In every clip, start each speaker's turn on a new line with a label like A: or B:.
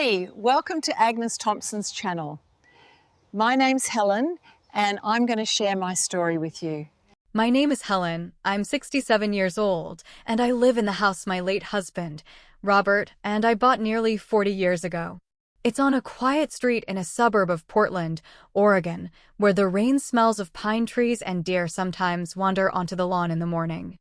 A: Hey, welcome to Agnes Thompson's channel. My name's Helen, and I'm going to share my story with you.
B: My name is Helen. I'm 67 years old, and I live in the house my late husband, Robert, and I bought nearly 40 years ago. It's on a quiet street in a suburb of Portland, Oregon, where the rain smells of pine trees and deer sometimes wander onto the lawn in the morning.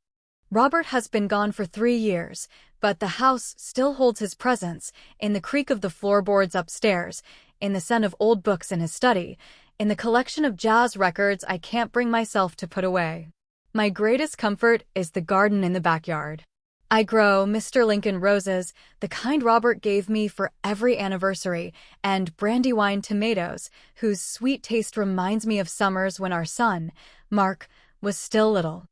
B: Robert has been gone for 3 years, but the house still holds his presence in the creak of the floorboards upstairs, in the scent of old books in his study, in the collection of jazz records I can't bring myself to put away. My greatest comfort is the garden in the backyard. I grow Mr. Lincoln roses, the kind Robert gave me for every anniversary, and Brandywine tomatoes, whose sweet taste reminds me of summers when our son, Mark, was still little.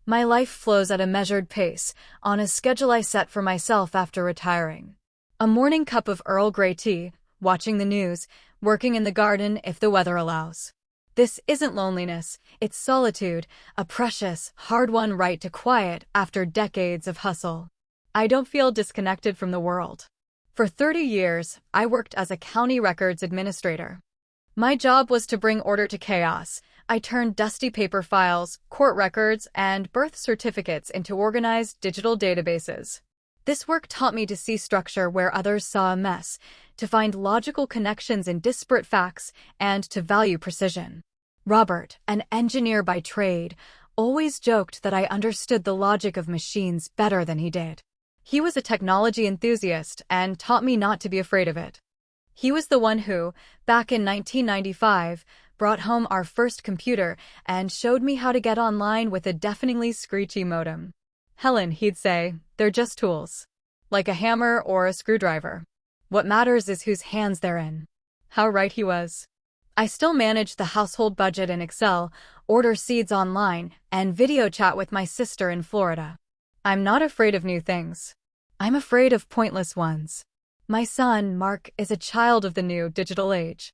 B: My life flows at a measured pace, on a schedule I set for myself after retiring. A morning cup of Earl Grey tea, watching the news, working in the garden if the weather allows. This isn't loneliness, it's solitude, a precious, hard-won right to quiet after decades of hustle. I don't feel disconnected from the world. For 30 years, I worked as a county records administrator. My job was to bring order to chaos. I turned dusty paper files, court records, and birth certificates into organized digital databases. This work taught me to see structure where others saw a mess, to find logical connections in disparate facts, and to value precision. Robert, an engineer by trade, always joked that I understood the logic of machines better than he did. He was a technology enthusiast and taught me not to be afraid of it. He was the one who, back in 1995, brought home our first computer and showed me how to get online with a deafeningly screechy modem. Helen, he'd say, they're just tools. Like a hammer or a screwdriver. What matters is whose hands they're in. How right he was. I still manage the household budget in Excel, order seeds online, and video chat with my sister in Florida. I'm not afraid of new things. I'm afraid of pointless ones. My son, Mark, is a child of the new digital age.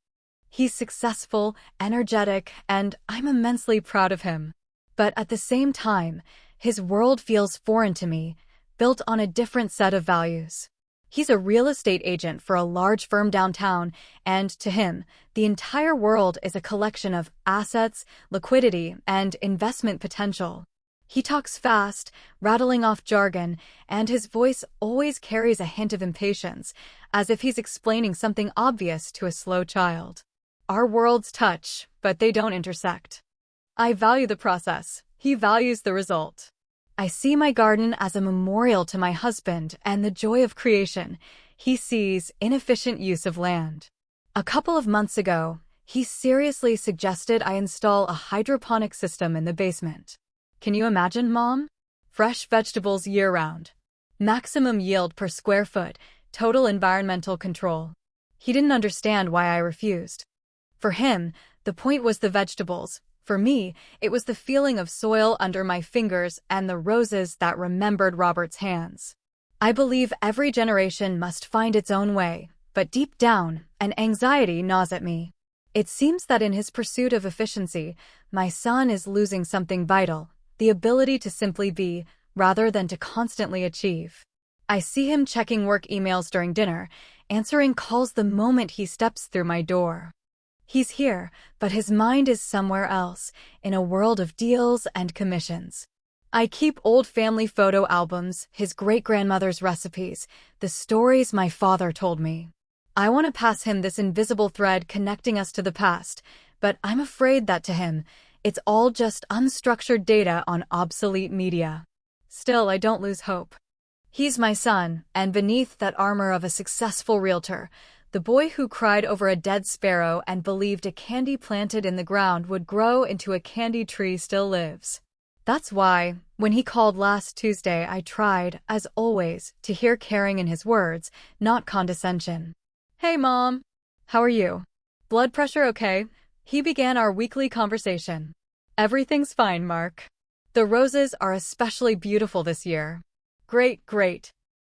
B: He's successful, energetic, and I'm immensely proud of him. But at the same time, his world feels foreign to me, built on a different set of values. He's a real estate agent for a large firm downtown, and to him, the entire world is a collection of assets, liquidity, and investment potential. He talks fast, rattling off jargon, and his voice always carries a hint of impatience, as if he's explaining something obvious to a slow child. Our worlds touch, but they don't intersect. I value the process. He values the result. I see my garden as a memorial to my husband and the joy of creation. He sees inefficient use of land. A couple of months ago, he seriously suggested I install a hydroponic system in the basement. Can you imagine, Mom? Fresh vegetables year-round. Maximum yield per square foot, total environmental control. He didn't understand why I refused. For him, the point was the vegetables. For me, it was the feeling of soil under my fingers and the roses that remembered Robert's hands. I believe every generation must find its own way, but deep down, an anxiety gnaws at me. It seems that in his pursuit of efficiency, my son is losing something vital, the ability to simply be, rather than to constantly achieve. I see him checking work emails during dinner, answering calls the moment he steps through my door. He's here, but his mind is somewhere else, in a world of deals and commissions. I keep old family photo albums, his great-grandmother's recipes, the stories my father told me. I want to pass him this invisible thread connecting us to the past, but I'm afraid that to him, it's all just unstructured data on obsolete media. Still, I don't lose hope. He's my son, and beneath that armor of a successful realtor, the boy who cried over a dead sparrow and believed a candy planted in the ground would grow into a candy tree still lives. That's why, when he called last Tuesday, I tried, as always, to hear caring in his words, not condescension. Hey, Mom. How are you? Blood pressure okay? He began our weekly conversation. Everything's fine, Mark. The roses are especially beautiful this year. Great, great.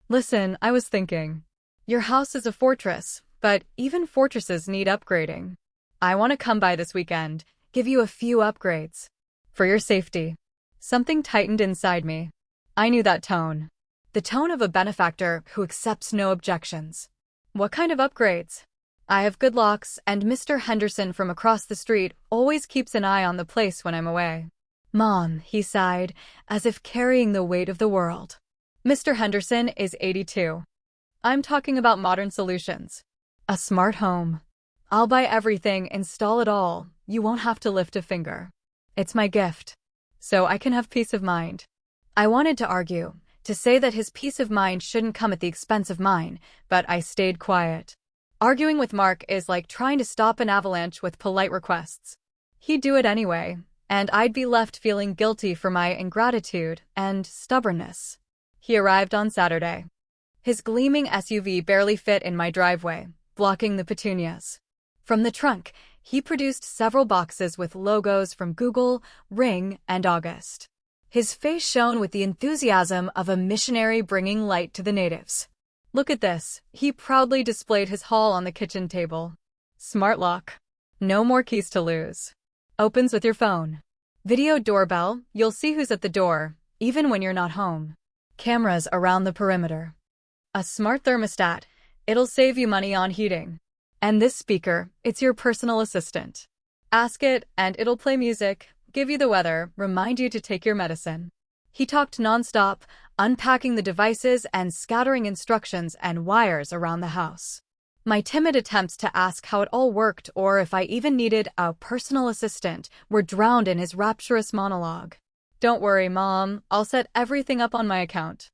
B: Listen, I was thinking. Your house is a fortress, but even fortresses need upgrading. I want to come by this weekend, give you a few upgrades. For your safety. Something tightened inside me. I knew that tone. The tone of a benefactor who accepts no objections. What kind of upgrades? I have good locks, and Mr. Henderson from across the street always keeps an eye on the place when I'm away. Mom, he sighed, as if carrying the weight of the world. Mr. Henderson is 82. I'm talking about modern solutions. A smart home. I'll buy everything, install it all. You won't have to lift a finger. It's my gift. So I can have peace of mind. I wanted to argue, to say that his peace of mind shouldn't come at the expense of mine, but I stayed quiet. Arguing with Mark is like trying to stop an avalanche with polite requests. He'd do it anyway, and I'd be left feeling guilty for my ingratitude and stubbornness. He arrived on Saturday. His gleaming SUV barely fit in my driveway, blocking the petunias. From the trunk, he produced several boxes with logos from Google, Ring, and August. His face shone with the enthusiasm of a missionary bringing light to the natives. Look at this, he proudly displayed his haul on the kitchen table. Smart lock. No more keys to lose. Opens with your phone. Video doorbell, you'll see who's at the door, even when you're not home. Cameras around the perimeter. A smart thermostat, it'll save you money on heating. And this speaker, it's your personal assistant. Ask it, and it'll play music, give you the weather, remind you to take your medicine. He talked nonstop, unpacking the devices and scattering instructions and wires around the house. My timid attempts to ask how it all worked or if I even needed a personal assistant were drowned in his rapturous monologue. Don't worry, Mom, I'll set everything up on my account.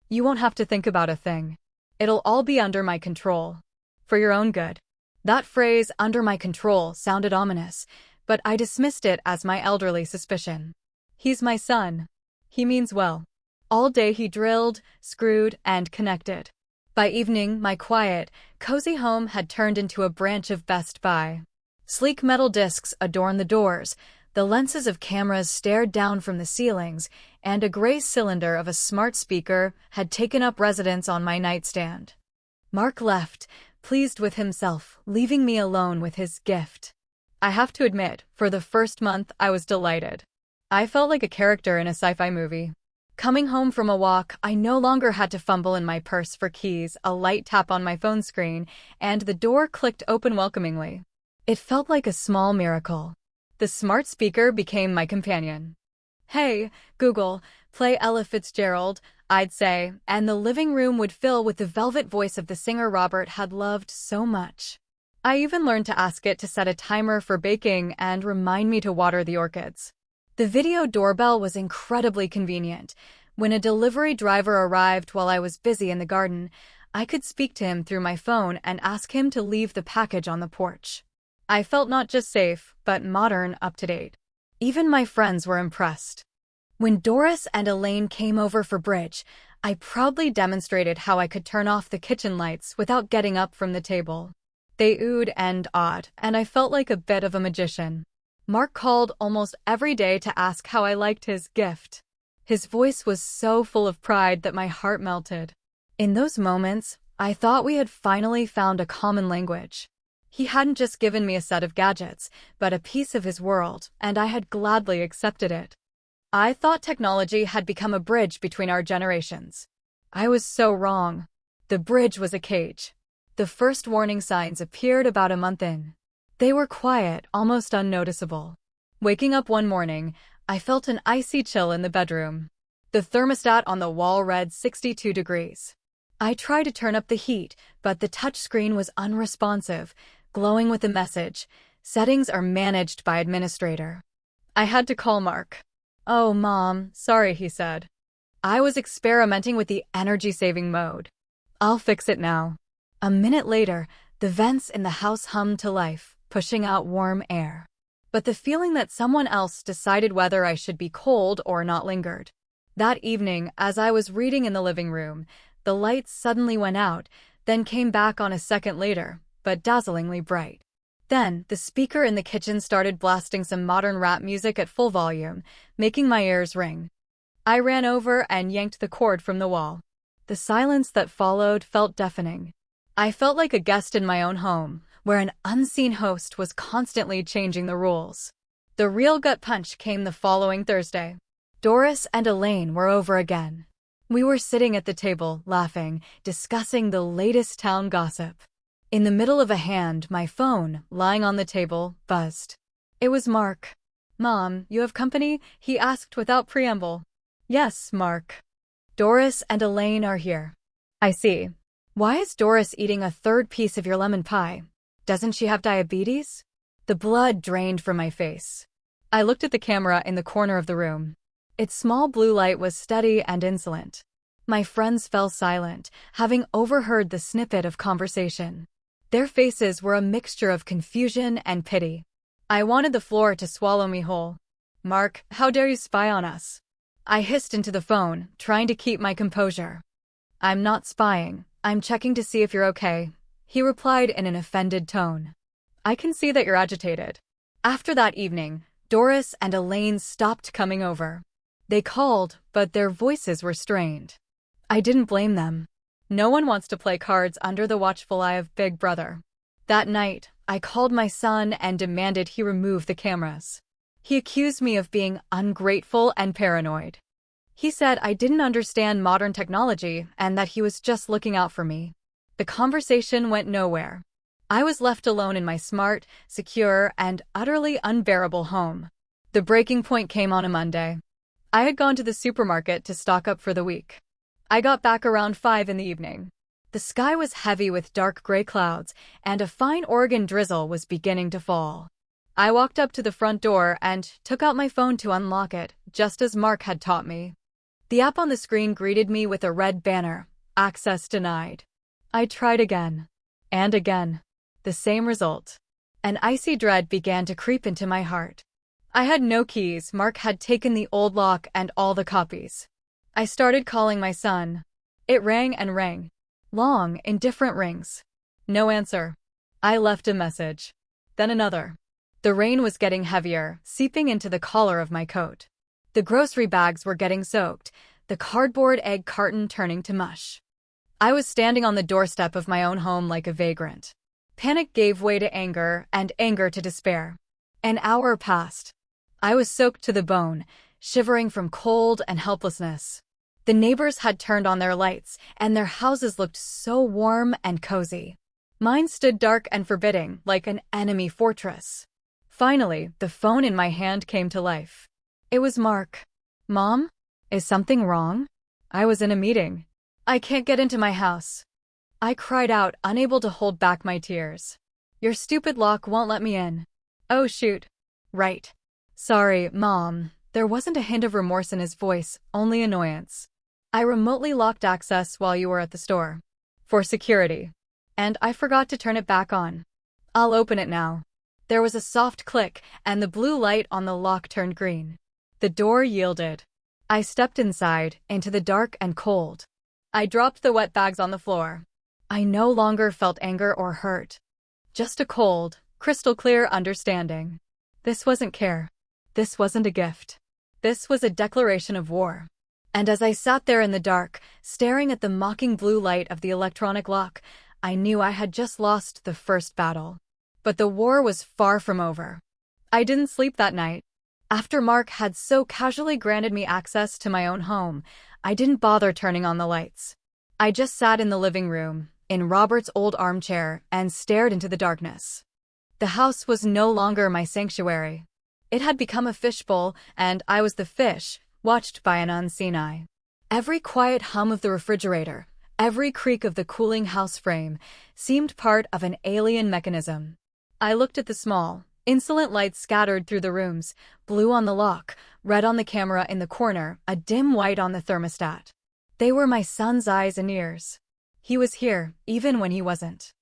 B: You won't have to think about a thing. It'll all be under my control. For your own good. That phrase, under my control, sounded ominous, but I dismissed it as my elderly suspicion. He's my son. He means well. All day he drilled, screwed, and connected. By evening, my quiet, cozy home had turned into a branch of Best Buy. Sleek metal discs adorned the doors, the lenses of cameras stared down from the ceilings, and a gray cylinder of a smart speaker had taken up residence on my nightstand. Mark left, pleased with himself, leaving me alone with his gift. I have to admit, for the first month I was delighted. I felt like a character in a sci-fi movie. Coming home from a walk, I no longer had to fumble in my purse for keys, a light tap on my phone screen, and the door clicked open welcomingly. It felt like a small miracle. The smart speaker became my companion. Hey, Google, play Ella Fitzgerald, I'd say, and the living room would fill with the velvet voice of the singer Robert had loved so much. I even learned to ask it to set a timer for baking and remind me to water the orchids. The video doorbell was incredibly convenient. When a delivery driver arrived while I was busy in the garden, I could speak to him through my phone and ask him to leave the package on the porch. I felt not just safe, but modern, up-to-date. Even my friends were impressed. When Doris and Elaine came over for bridge, I proudly demonstrated how I could turn off the kitchen lights without getting up from the table. They oohed and awed, and I felt like a bit of a magician. Mark called almost every day to ask how I liked his gift. His voice was so full of pride that my heart melted. In those moments, I thought we had finally found a common language. He hadn't just given me a set of gadgets, but a piece of his world, and I had gladly accepted it. I thought technology had become a bridge between our generations. I was so wrong. The bridge was a cage. The first warning signs appeared about a month in. They were quiet, almost unnoticeable. Waking up one morning, I felt an icy chill in the bedroom. The thermostat on the wall read 62 degrees. I tried to turn up the heat, but the touchscreen was unresponsive, glowing with a message, "Settings are managed by administrator." I had to call Mark. "Oh, Mom, sorry," he said. I was experimenting with the energy-saving mode. "I'll fix it now." A minute later, the vents in the house hummed to life, pushing out warm air. But the feeling that someone else decided whether I should be cold or not lingered. That evening, as I was reading in the living room, the lights suddenly went out, then came back on a second later, but dazzlingly bright. Then, the speaker in the kitchen started blasting some modern rap music at full volume, making my ears ring. I ran over and yanked the cord from the wall. The silence that followed felt deafening. I felt like a guest in my own home, where an unseen host was constantly changing the rules. The real gut punch came the following Thursday. Doris and Elaine were over again. We were sitting at the table, laughing, discussing the latest town gossip. In the middle of a hand, my phone, lying on the table, buzzed. It was Mark. "Mom, you have company?" he asked without preamble. "Yes, Mark. Doris and Elaine are here." "I see. Why is Doris eating a third piece of your lemon pie? Doesn't she have diabetes?" The blood drained from my face. I looked at the camera in the corner of the room. Its small blue light was steady and insolent. My friends fell silent, having overheard the snippet of conversation. Their faces were a mixture of confusion and pity. I wanted the floor to swallow me whole. "Mark, how dare you spy on us?" I hissed into the phone, trying to keep my composure. "I'm not spying. I'm checking to see if you're okay," he replied in an offended tone. "I can see that you're agitated." After that evening, Doris and Elaine stopped coming over. They called, but their voices were strained. I didn't blame them. No one wants to play cards under the watchful eye of Big Brother. That night, I called my son and demanded he remove the cameras. He accused me of being ungrateful and paranoid. He said I didn't understand modern technology and that he was just looking out for me. The conversation went nowhere. I was left alone in my smart, secure, and utterly unbearable home. The breaking point came on a Monday. I had gone to the supermarket to stock up for the week. I got back around 5 in the evening. The sky was heavy with dark gray clouds, and a fine Oregon drizzle was beginning to fall. I walked up to the front door and took out my phone to unlock it, just as Mark had taught me. The app on the screen greeted me with a red banner, "Access denied." I tried again. And again. The same result. An icy dread began to creep into my heart. I had no keys. Mark had taken the old lock and all the copies. I started calling my son. It rang and rang. Long, indifferent rings. No answer. I left a message. Then another. The rain was getting heavier, seeping into the collar of my coat. The grocery bags were getting soaked, the cardboard egg carton turning to mush. I was standing on the doorstep of my own home like a vagrant. Panic gave way to anger, and anger to despair. An hour passed. I was soaked to the bone, shivering from cold and helplessness. The neighbors had turned on their lights, and their houses looked so warm and cozy. Mine stood dark and forbidding, like an enemy fortress. Finally, the phone in my hand came to life. It was Mark. "Mom? Is something wrong?" I was in a meeting. "I can't get into my house." I cried out, unable to hold back my tears. "Your stupid lock won't let me in." "Oh shoot. Right. Sorry, Mom." There wasn't a hint of remorse in his voice, only annoyance. "I remotely locked access while you were at the store. For security. And I forgot to turn it back on. I'll open it now." There was a soft click, and the blue light on the lock turned green. The door yielded. I stepped inside, into the dark and cold. I dropped the wet bags on the floor. I no longer felt anger or hurt. Just a cold, crystal clear understanding. This wasn't care. This wasn't a gift. This was a declaration of war. And as I sat there in the dark, staring at the mocking blue light of the electronic lock, I knew I had just lost the first battle. But the war was far from over. I didn't sleep that night. After Mark had so casually granted me access to my own home, I didn't bother turning on the lights. I just sat in the living room, in Robert's old armchair, and stared into the darkness. The house was no longer my sanctuary. It had become a fishbowl, and I was the fish, watched by an unseen eye. Every quiet hum of the refrigerator, every creak of the cooling house frame, seemed part of an alien mechanism. I looked at the small, insolent lights scattered through the rooms, blue on the lock, red on the camera in the corner, a dim white on the thermostat. They were my son's eyes and ears. He was here, even when he wasn't.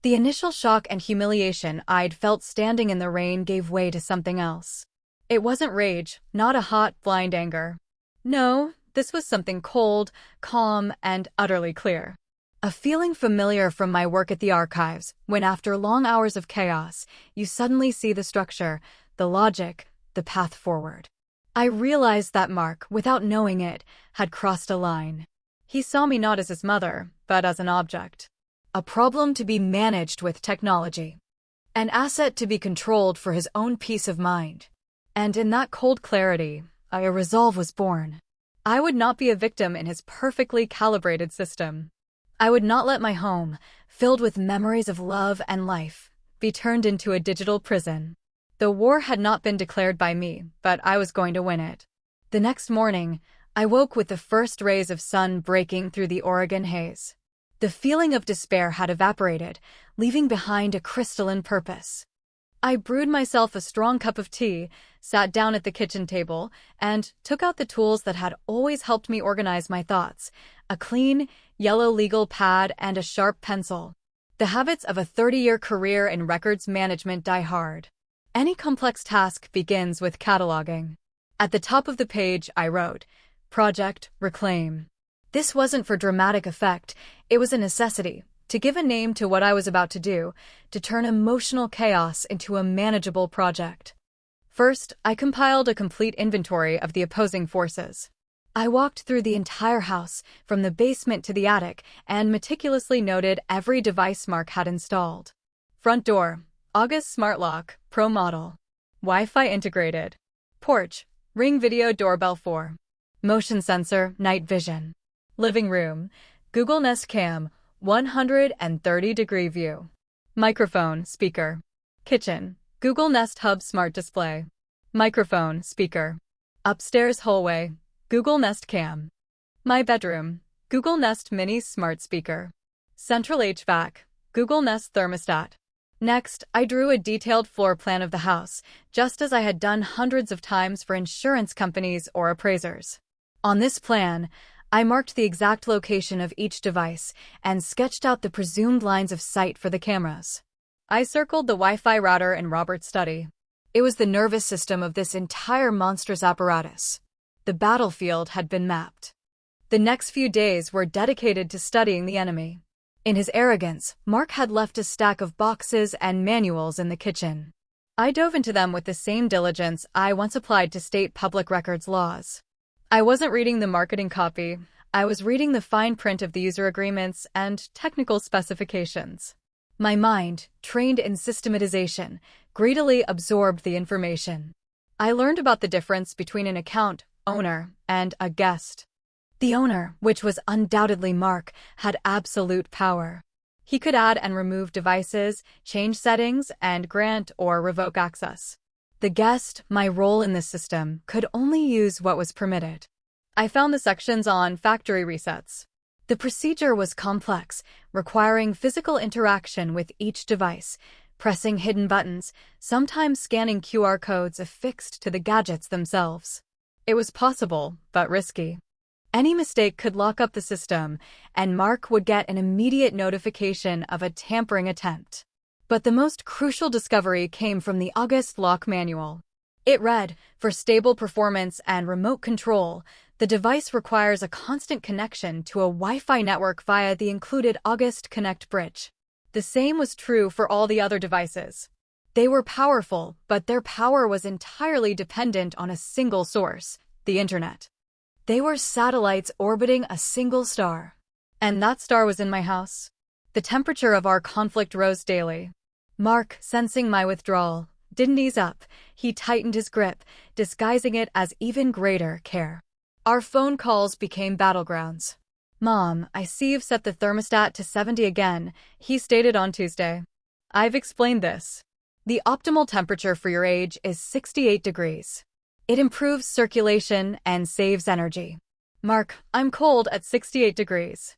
B: The initial shock and humiliation I'd felt standing in the rain gave way to something else. It wasn't rage, not a hot, blind anger. No, this was something cold, calm, and utterly clear. A feeling familiar from my work at the archives, when after long hours of chaos, you suddenly see the structure, the logic, the path forward. I realized that Mark, without knowing it, had crossed a line. He saw me not as his mother, but as an object. A problem to be managed with technology. An asset to be controlled for his own peace of mind. And in that cold clarity, a resolve was born. I would not be a victim in his perfectly calibrated system. I would not let my home, filled with memories of love and life, be turned into a digital prison. The war had not been declared by me, but I was going to win it. The next morning, I woke with the first rays of sun breaking through the Oregon haze. The feeling of despair had evaporated, leaving behind a crystalline purpose. I brewed myself a strong cup of tea, sat down at the kitchen table, and took out the tools that had always helped me organize my thoughts: a clean, yellow legal pad and a sharp pencil. The habits of a 30-year career in records management die hard. Any complex task begins with cataloging. At the top of the page, I wrote, "Project Reclaim." This wasn't for dramatic effect, it was a necessity, to give a name to what I was about to do, to turn emotional chaos into a manageable project. First, I compiled a complete inventory of the opposing forces. I walked through the entire house, from the basement to the attic, and meticulously noted every device Mark had installed. Front door, August Smart Lock, Pro Model. Wi-Fi integrated. Porch, Ring Video Doorbell 4. Motion sensor, night vision. Living room, Google Nest Cam, 130-degree view. Microphone, speaker. Kitchen, Google Nest Hub Smart Display. Microphone, speaker. Upstairs hallway, Google Nest Cam. My bedroom, Google Nest Mini Smart Speaker. Central HVAC, Google Nest Thermostat. Next, I drew a detailed floor plan of the house, just as I had done hundreds of times for insurance companies or appraisers. On this plan, I marked the exact location of each device and sketched out the presumed lines of sight for the cameras. I circled the Wi-Fi router in Robert's study. It was the nervous system of this entire monstrous apparatus. The battlefield had been mapped. The next few days were dedicated to studying the enemy. In his arrogance, Mark had left a stack of boxes and manuals in the kitchen. I dove into them with the same diligence I once applied to state public records laws. I wasn't reading the marketing copy, I was reading the fine print of the user agreements and technical specifications. My mind, trained in systematization, greedily absorbed the information. I learned about the difference between an account owner and a guest. The owner, which was undoubtedly Mark, had absolute power. He could add and remove devices, change settings, and grant or revoke access. The guest, my role in the system, could only use what was permitted. I found the sections on factory resets. The procedure was complex, requiring physical interaction with each device, pressing hidden buttons, sometimes scanning QR codes affixed to the gadgets themselves. It was possible, but risky. Any mistake could lock up the system, and Mark would get an immediate notification of a tampering attempt. But the most crucial discovery came from the August lock manual. It read, "For stable performance and remote control, the device requires a constant connection to a Wi-Fi network via the included August Connect bridge." The same was true for all the other devices. They were powerful, but their power was entirely dependent on a single source, the Internet. They were satellites orbiting a single star. And that star was in my house. The temperature of our conflict rose daily. Mark, sensing my withdrawal, didn't ease up. He tightened his grip, disguising it as even greater care. Our phone calls became battlegrounds. "Mom, I see you've set the thermostat to 70 again," he stated on Tuesday. "I've explained this. The optimal temperature for your age is 68 degrees. It improves circulation and saves energy." "Mark, I'm cold at 68 degrees.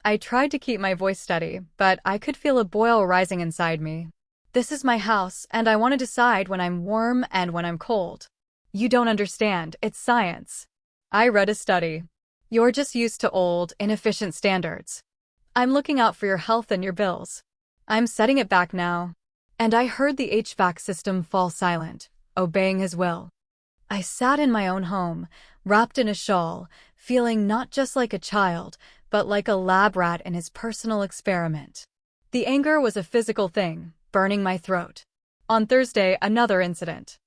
B: I tried to keep my voice steady, but I could feel a boil rising inside me. "This is my house, and I want to decide when I'm warm and when I'm cold." "You don't understand, it's science." I read a study. "You're just used to old, inefficient standards. I'm looking out for your health and your bills. I'm setting it back now." And I heard the HVAC system fall silent, obeying his will. I sat in my own home, wrapped in a shawl, feeling not just like a child, but like a lab rat in his personal experiment. The anger was a physical thing, burning my throat. On Thursday, another incident.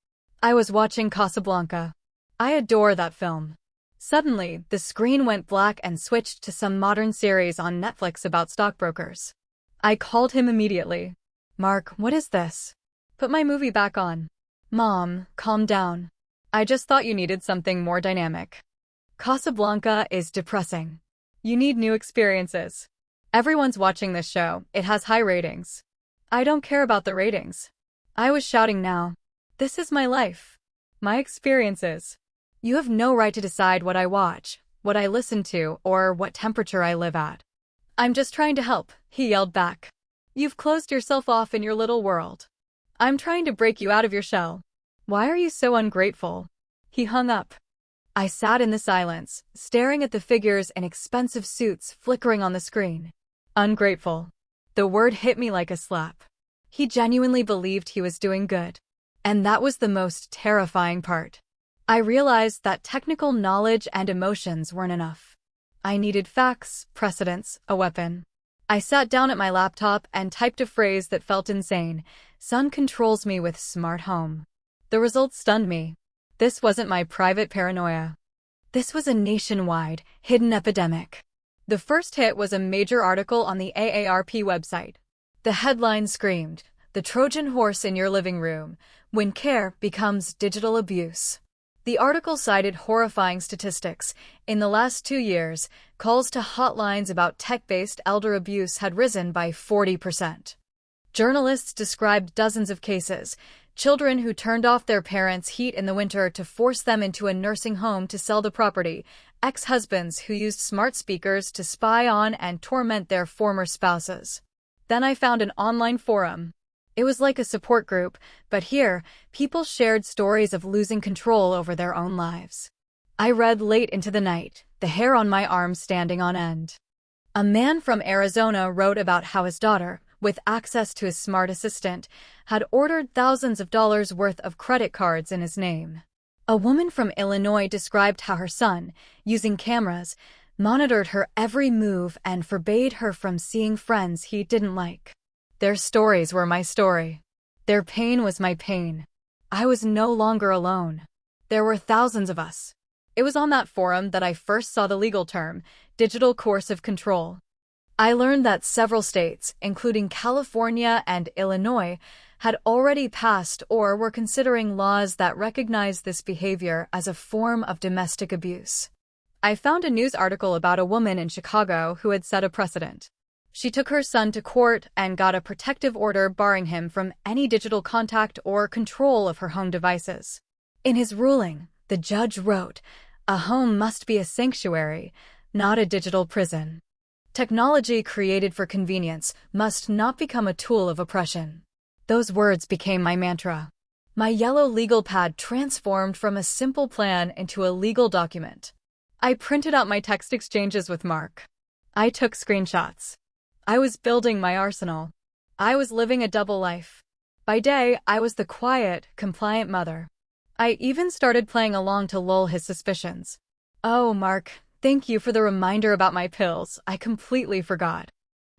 B: I was watching Casablanca. I adore that film. Suddenly, the screen went black and switched to some modern series on Netflix about stockbrokers. I called him immediately. "Mark, what is this?" "Put my movie back on." "Mom, calm down. I just thought you needed something more dynamic." Casablanca is depressing. You need new experiences. Everyone's watching this show. It has high ratings. I don't care about the ratings. I was shouting now. This is my life. My experiences. You have no right to decide what I watch, what I listen to, or what temperature I live at. I'm just trying to help, he yelled back. You've closed yourself off in your little world. I'm trying to break you out of your shell. Why are you so ungrateful? He hung up. I sat in the silence, staring at the figures in expensive suits flickering on the screen. Ungrateful. The word hit me like a slap. He genuinely believed he was doing good. And that was the most terrifying part. I realized that technical knowledge and emotions weren't enough. I needed facts, precedents, a weapon. I sat down at my laptop and typed a phrase that felt insane. Sun controls me with smart home. The results stunned me. This wasn't my private paranoia. This was a nationwide, hidden epidemic. The first hit was a major article on the AARP website. The headline screamed, "The Trojan Horse in Your Living Room, When Care Becomes Digital Abuse." The article cited horrifying statistics. In the last 2 years, calls to hotlines about tech-based elder abuse had risen by 40%. Journalists described dozens of cases, children who turned off their parents' heat in the winter to force them into a nursing home to sell the property, ex-husbands who used smart speakers to spy on and torment their former spouses. Then I found an online forum. It was like a support group, but here, people shared stories of losing control over their own lives. I read late into the night, the hair on my arms standing on end. A man from Arizona wrote about how his daughter, with access to his smart assistant, had ordered thousands of dollars worth of credit cards in his name. A woman from Illinois described how her son, using cameras, monitored her every move and forbade her from seeing friends he didn't like. Their stories were my story. Their pain was my pain. I was no longer alone. There were thousands of us. It was on that forum that I first saw the legal term, digital coercive control. I learned that several states, including California and Illinois, had already passed or were considering laws that recognized this behavior as a form of domestic abuse. I found a news article about a woman in Chicago who had set a precedent. She took her son to court and got a protective order barring him from any digital contact or control of her home devices. In his ruling, the judge wrote, "A home must be a sanctuary, not a digital prison. Technology created for convenience must not become a tool of oppression." Those words became my mantra. My yellow legal pad transformed from a simple plan into a legal document. I printed out my text exchanges with Mark. I took screenshots. I was building my arsenal. I was living a double life. By day, I was the quiet, compliant mother. I even started playing along to lull his suspicions. "Oh, Mark, thank you for the reminder about my pills. I completely forgot."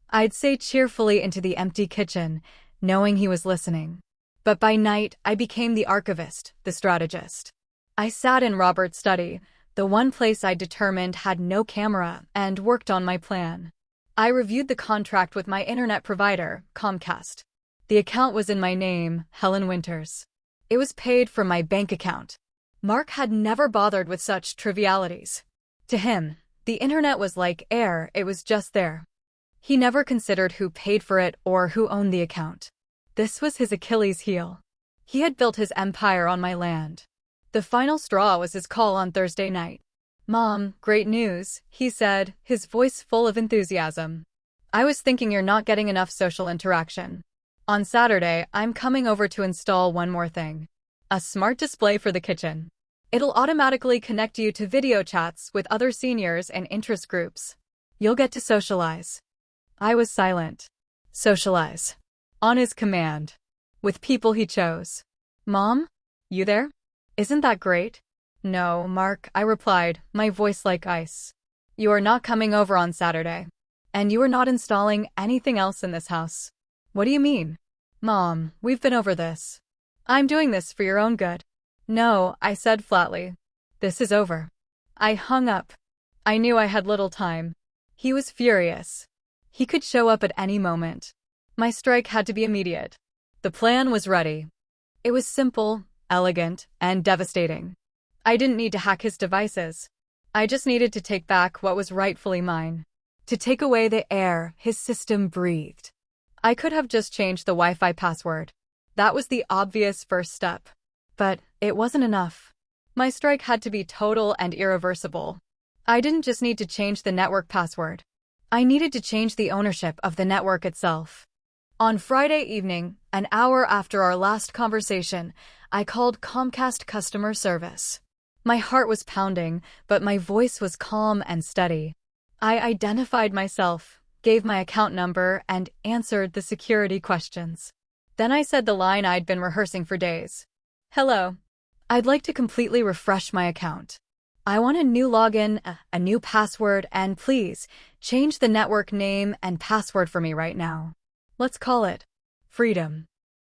B: I'd say cheerfully into the empty kitchen, knowing he was listening. But by night, I became the archivist, the strategist. I sat in Robert's study, the one place I determined had no camera, and worked on my plan. I reviewed the contract with my internet provider, Comcast. The account was in my name, Helen Winters. It was paid from my bank account. Mark had never bothered with such trivialities. To him, the internet was like air, it was just there. He never considered who paid for it or who owned the account. This was his Achilles heel. He had built his empire on my land. The final straw was his call on Thursday night. "Mom, great news," he said, his voice full of enthusiasm. "I was thinking you're not getting enough social interaction. On Saturday, I'm coming over to install one more thing. A smart display for the kitchen. It'll automatically connect you to video chats with other seniors and interest groups. You'll get to socialize." I was silent. Socialize. On his command. With people he chose. "Mom? You there? Isn't that great?" "No, Mark," I replied, my voice like ice. "You are not coming over on Saturday. And you are not installing anything else in this house." "What do you mean?" "Mom, we've been over this. I'm doing this for your own good." "No," I said flatly. "This is over." I hung up. I knew I had little time. He was furious. He could show up at any moment. My strike had to be immediate. The plan was ready. It was simple, elegant, and devastating. I didn't need to hack his devices. I just needed to take back what was rightfully mine. To take away the air his system breathed. I could have just changed the Wi-Fi password. That was the obvious first step. But it wasn't enough. My strike had to be total and irreversible. I didn't just need to change the network password. I needed to change the ownership of the network itself. On Friday evening, an hour after our last conversation, I called Comcast customer service. My heart was pounding, but my voice was calm and steady. I identified myself, gave my account number, and answered the security questions. Then I said the line I'd been rehearsing for days. Hello. I'd like to completely refresh my account. I want a new login, a new password, and please, change the network name and password for me right now. Let's call it Freedom.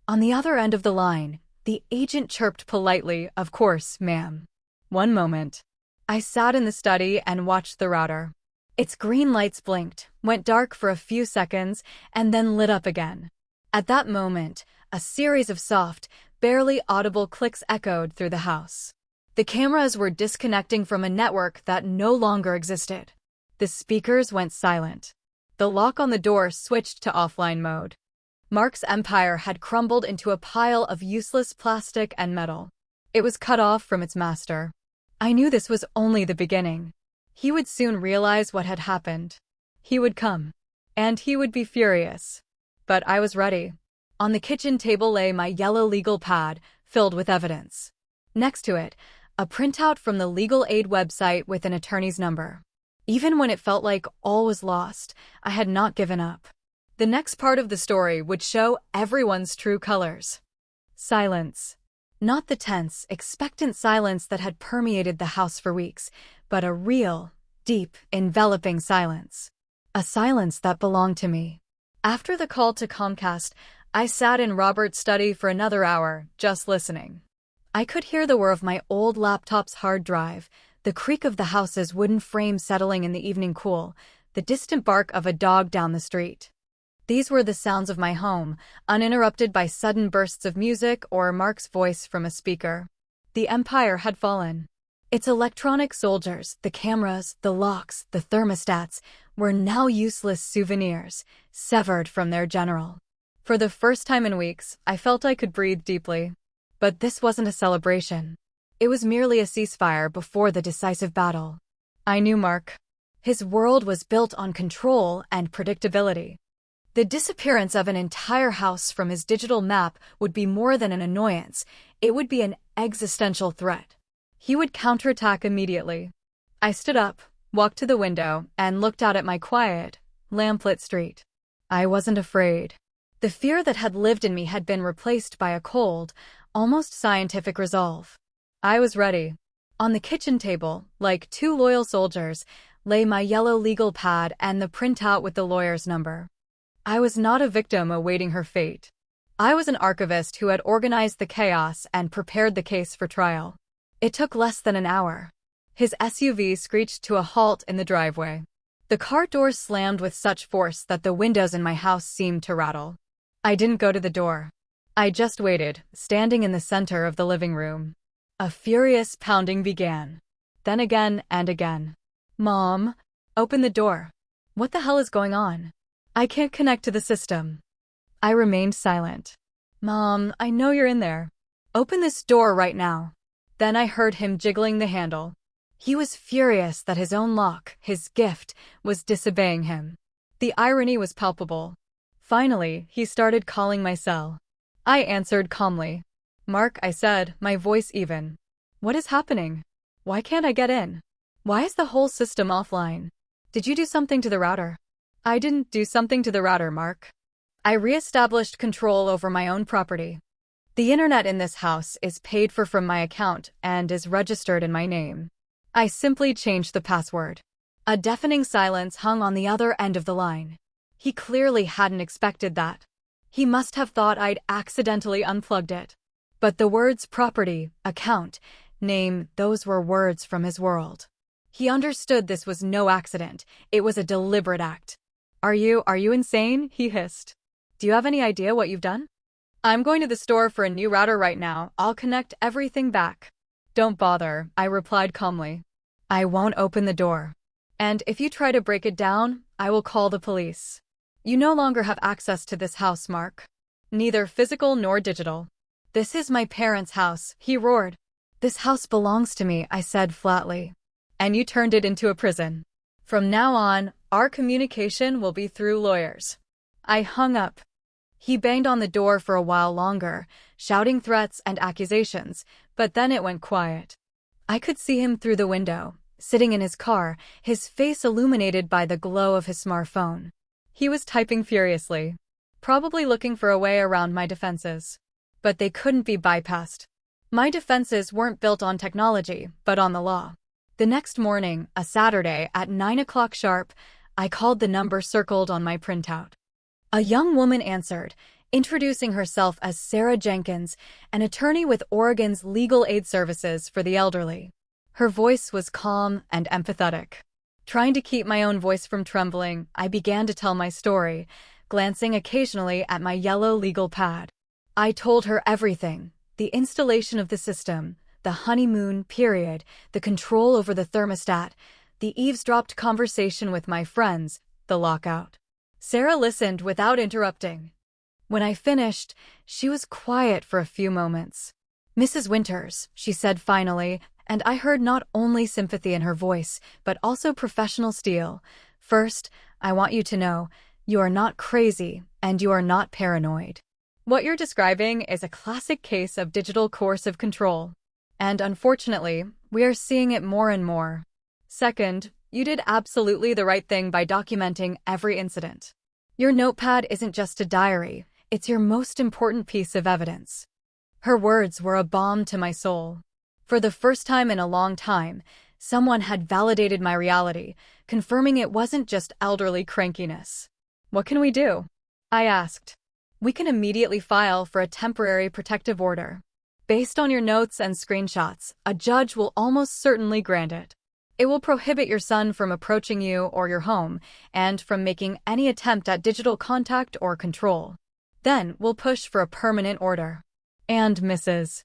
B: On the other end of the line, the agent chirped politely, "Of course, ma'am." One moment. I sat in the study and watched the router. Its green lights blinked, went dark for a few seconds, and then lit up again. At that moment, a series of soft, barely audible clicks echoed through the house. The cameras were disconnecting from a network that no longer existed. The speakers went silent. The lock on the door switched to offline mode. Mark's empire had crumbled into a pile of useless plastic and metal. It was cut off from its master. I knew this was only the beginning. He would soon realize what had happened. He would come. And he would be furious. But I was ready. On the kitchen table lay my yellow legal pad, filled with evidence. Next to it, a printout from the legal aid website with an attorney's number. Even when it felt like all was lost, I had not given up. The next part of the story would show everyone's true colors. Silence. Not the tense, expectant silence that had permeated the house for weeks, but a real, deep, enveloping silence. A silence that belonged to me. After the call to Comcast, I sat in Robert's study for another hour, just listening. I could hear the whir of my old laptop's hard drive, the creak of the house's wooden frame settling in the evening cool, the distant bark of a dog down the street. These were the sounds of my home, uninterrupted by sudden bursts of music or Mark's voice from a speaker. The empire had fallen. Its electronic soldiers, the cameras, the locks, the thermostats, were now useless souvenirs, severed from their general. For the first time in weeks, I felt I could breathe deeply. But this wasn't a celebration. It was merely a ceasefire before the decisive battle. I knew Mark. His world was built on control and predictability. The disappearance of an entire house from his digital map would be more than an annoyance. It would be an existential threat. He would counterattack immediately. I stood up, walked to the window, and looked out at my quiet, lamplit street. I wasn't afraid. The fear that had lived in me had been replaced by a cold, almost scientific resolve. I was ready. On the kitchen table, like two loyal soldiers, lay my yellow legal pad and the printout with the lawyer's number. I was not a victim awaiting her fate. I was an archivist who had organized the chaos and prepared the case for trial. It took less than an hour. His SUV screeched to a halt in the driveway. The car door slammed with such force that the windows in my house seemed to rattle. I didn't go to the door. I just waited, standing in the center of the living room. A furious pounding began. Then again and again. "Mom, open the door. What the hell is going on? I can't connect to the system." I remained silent. "Mom, I know you're in there. Open this door right now." Then I heard him jiggling the handle. He was furious that his own lock, his gift, was disobeying him. The irony was palpable. Finally, he started calling my cell. I answered calmly. "Mark," I said, my voice even. "What is happening? Why can't I get in? Why is the whole system offline? Did you do something to the router?" "I didn't do something to the router, Mark. I re-established control over my own property. The internet in this house is paid for from my account and is registered in my name. I simply changed the password." A deafening silence hung on the other end of the line. He clearly hadn't expected that. He must have thought I'd accidentally unplugged it. But the words property, account, name, those were words from his world. He understood this was no accident. It was a deliberate act. Are you insane?" he hissed. "Do you have any idea what you've done?" "I'm going to the store for a new router right now. I'll connect everything back." "Don't bother," I replied calmly. I won't open the door. And if you try to break it down, I will call the police. You no longer have access to this house, Mark. Neither physical nor digital. This is my parents' house, he roared. This house belongs to me, I said flatly. And you turned it into a prison. From now on, our communication will be through lawyers. I hung up. He banged on the door for a while longer, shouting threats and accusations, but then it went quiet. I could see him through the window, sitting in his car, his face illuminated by the glow of his smartphone. He was typing furiously, probably looking for a way around my defenses. But they couldn't be bypassed. My defenses weren't built on technology, but on the law. The next morning, a Saturday, at 9 o'clock sharp, I called the number circled on my printout. A young woman answered, introducing herself as Sarah Jenkins, an attorney with Oregon's Legal Aid Services for the Elderly. Her voice was calm and empathetic. Trying to keep my own voice from trembling, I began to tell my story, glancing occasionally at my yellow legal pad. I told her everything: the installation of the system, the honeymoon period, the control over the thermostat, the eavesdropped conversation with my friends, the lockout. Sarah listened without interrupting. When I finished, she was quiet for a few moments. "Mrs. Winters," she said finally, and I heard not only sympathy in her voice, but also professional steel. "First, I want you to know, you are not crazy, and you are not paranoid. What you're describing is a classic case of digital coercive control. And unfortunately, we are seeing it more and more. Second, you did absolutely the right thing by documenting every incident. Your notepad isn't just a diary, it's your most important piece of evidence." Her words were a balm to my soul. For the first time in a long time, someone had validated my reality, confirming it wasn't just elderly crankiness. "What can we do?" I asked. "We can immediately file for a temporary protective order. Based on your notes and screenshots, a judge will almost certainly grant it. It will prohibit your son from approaching you or your home, and from making any attempt at digital contact or control. Then we'll push for a permanent order." And Mrs.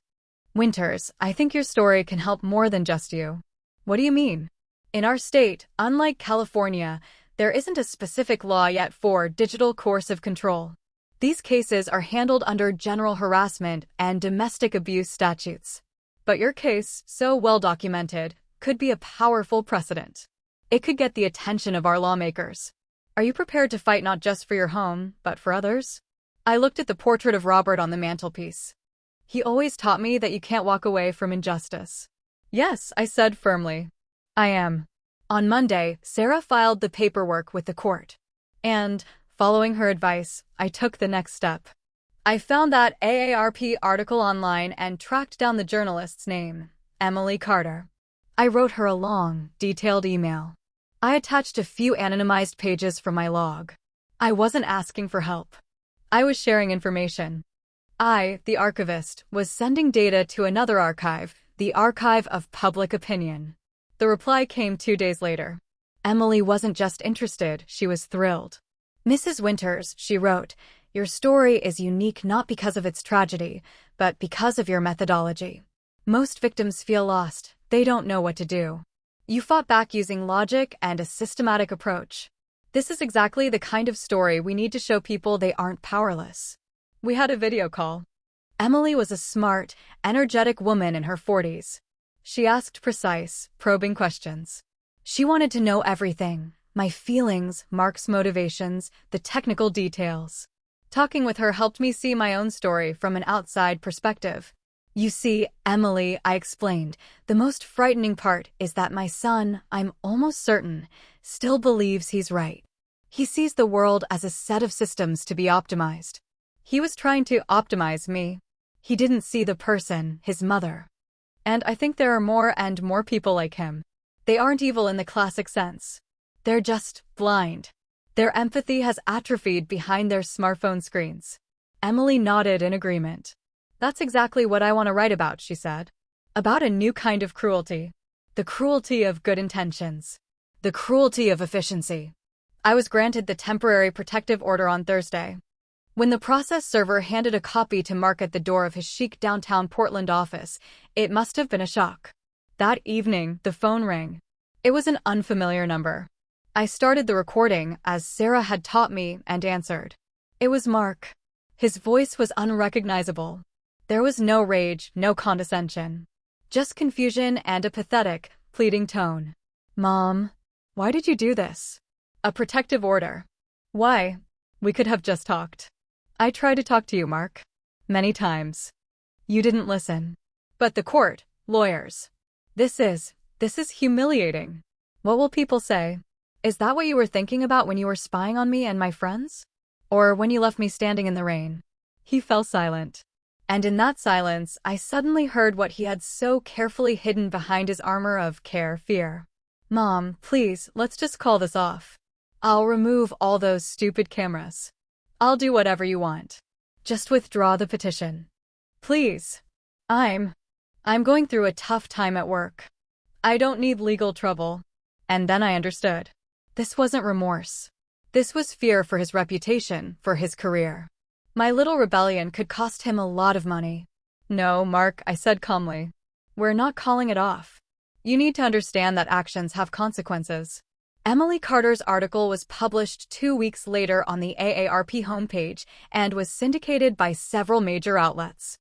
B: Winters, I think your story can help more than just you. What do you mean? In our state, unlike California, there isn't a specific law yet for digital coercive control. These cases are handled under general harassment and domestic abuse statutes. But your case, so well documented, could be a powerful precedent. It could get the attention of our lawmakers. Are you prepared to fight not just for your home, but for others? I looked at the portrait of Robert on the mantelpiece. He always taught me that you can't walk away from injustice. "Yes," I said firmly. "I am." On Monday, Sarah filed the paperwork with the court. And, following her advice, I took the next step. I found that AARP article online and tracked down the journalist's name, Emily Carter. I wrote her a long, detailed email. I attached a few anonymized pages from my log. I wasn't asking for help. I was sharing information. I, the archivist, was sending data to another archive, the Archive of Public Opinion. The reply came 2 days later. Emily wasn't just interested, she was thrilled. "Mrs. Winters," she wrote, "your story is unique not because of its tragedy, but because of your methodology. Most victims feel lost, they don't know what to do. You fought back using logic and a systematic approach. This is exactly the kind of story we need to show people they aren't powerless." We had a video call. Emily was a smart, energetic woman in her 40s. She asked precise, probing questions. She wanted to know everything: my feelings, Mark's motivations, the technical details. Talking with her helped me see my own story from an outside perspective. "You see, Emily," I explained, "the most frightening part is that my son, I'm almost certain, still believes he's right. He sees the world as a set of systems to be optimized. He was trying to optimize me. He didn't see the person, his mother. And I think there are more and more people like him. They aren't evil in the classic sense. They're just blind. Their empathy has atrophied behind their smartphone screens." Emily nodded in agreement. "That's exactly what I want to write about," she said. "About a new kind of cruelty. The cruelty of good intentions. The cruelty of efficiency." I was granted the temporary protective order on Thursday. When the process server handed a copy to Mark at the door of his chic downtown Portland office, it must have been a shock. That evening, the phone rang. It was an unfamiliar number. I started the recording as Sarah had taught me and answered. It was Mark. His voice was unrecognizable. There was no rage, no condescension. Just confusion and a pathetic, pleading tone. Mom, why did you do this? A protective order. Why? We could have just talked. I tried to talk to you, Mark. Many times. You didn't listen. But the court, lawyers. This is humiliating. What will people say? Is that what you were thinking about when you were spying on me and my friends? Or when you left me standing in the rain? He fell silent. And in that silence, I suddenly heard what he had so carefully hidden behind his armor of care, fear. Mom, please, let's just call this off. I'll remove all those stupid cameras. I'll do whatever you want. Just withdraw the petition. Please. I'm going through a tough time at work. I don't need legal trouble. And then I understood. This wasn't remorse. This was fear for his reputation, for his career. My little rebellion could cost him a lot of money. No, Mark, I said calmly. We're not calling it off. You need to understand that actions have consequences. Emily Carter's article was published 2 weeks later on the AARP homepage and was syndicated by several major outlets.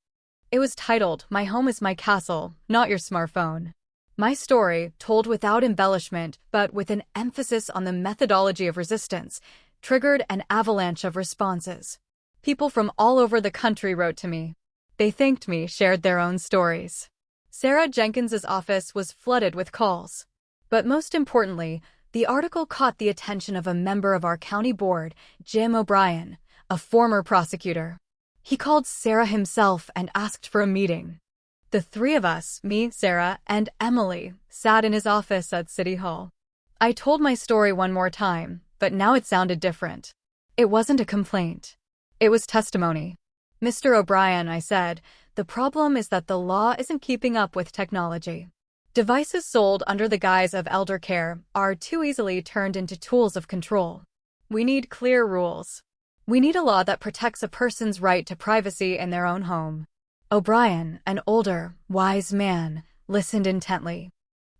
B: It was titled, "My Home is My Castle, Not Your Smartphone." My story, told without embellishment but with an emphasis on the methodology of resistance, triggered an avalanche of responses. People from all over the country wrote to me. They thanked me, shared their own stories. Sarah Jenkins's office was flooded with calls. But most importantly, the article caught the attention of a member of our county board, Jim O'Brien, a former prosecutor. He called Sarah himself and asked for a meeting. The three of us, me, Sarah, and Emily, sat in his office at City Hall. I told my story one more time, but now it sounded different. It wasn't a complaint. It was testimony. Mr. O'Brien, I said, the problem is that the law isn't keeping up with technology. Devices sold under the guise of elder care are too easily turned into tools of control. We need clear rules. We need a law that protects a person's right to privacy in their own home. O'Brien, an older, wise man, listened intently.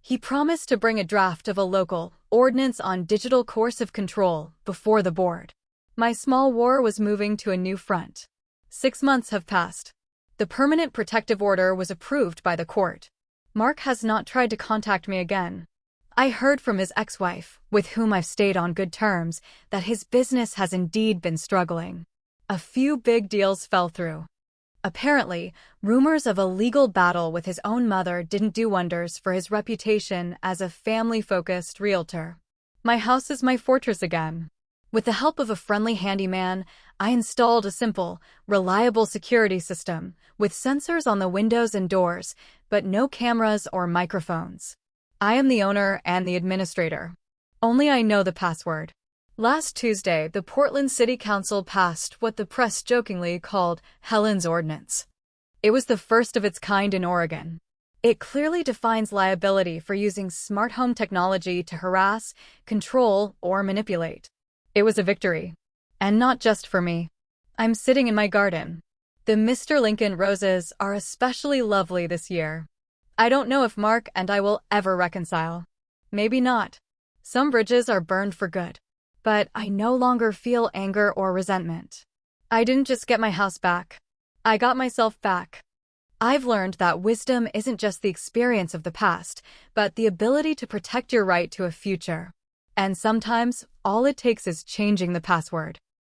B: He promised to bring a draft of a local ordinance on digital coercive control before the board. My small war was moving to a new front. 6 months have passed. The permanent protective order was approved by the court. Mark has not tried to contact me again. I heard from his ex-wife, with whom I've stayed on good terms, that his business has indeed been struggling. A few big deals fell through. Apparently, rumors of a legal battle with his own mother didn't do wonders for his reputation as a family-focused realtor. My house is my fortress again. With the help of a friendly handyman, I installed a simple, reliable security system with sensors on the windows and doors, but no cameras or microphones. I am the owner and the administrator. Only I know the password. Last Tuesday, the Portland City Council passed what the press jokingly called Helen's Ordinance. It was the first of its kind in Oregon. It clearly defines liability for using smart home technology to harass, control, or manipulate. It was a victory. And not just for me. I'm sitting in my garden. The Mr. Lincoln roses are especially lovely this year. I don't know if Mark and I will ever reconcile. Maybe not. Some bridges are burned for good. But I no longer feel anger or resentment. I didn't just get my house back. I got myself back. I've learned that wisdom isn't just the experience of the past, but the ability to protect your right to a future. And sometimes, all it takes is changing the password.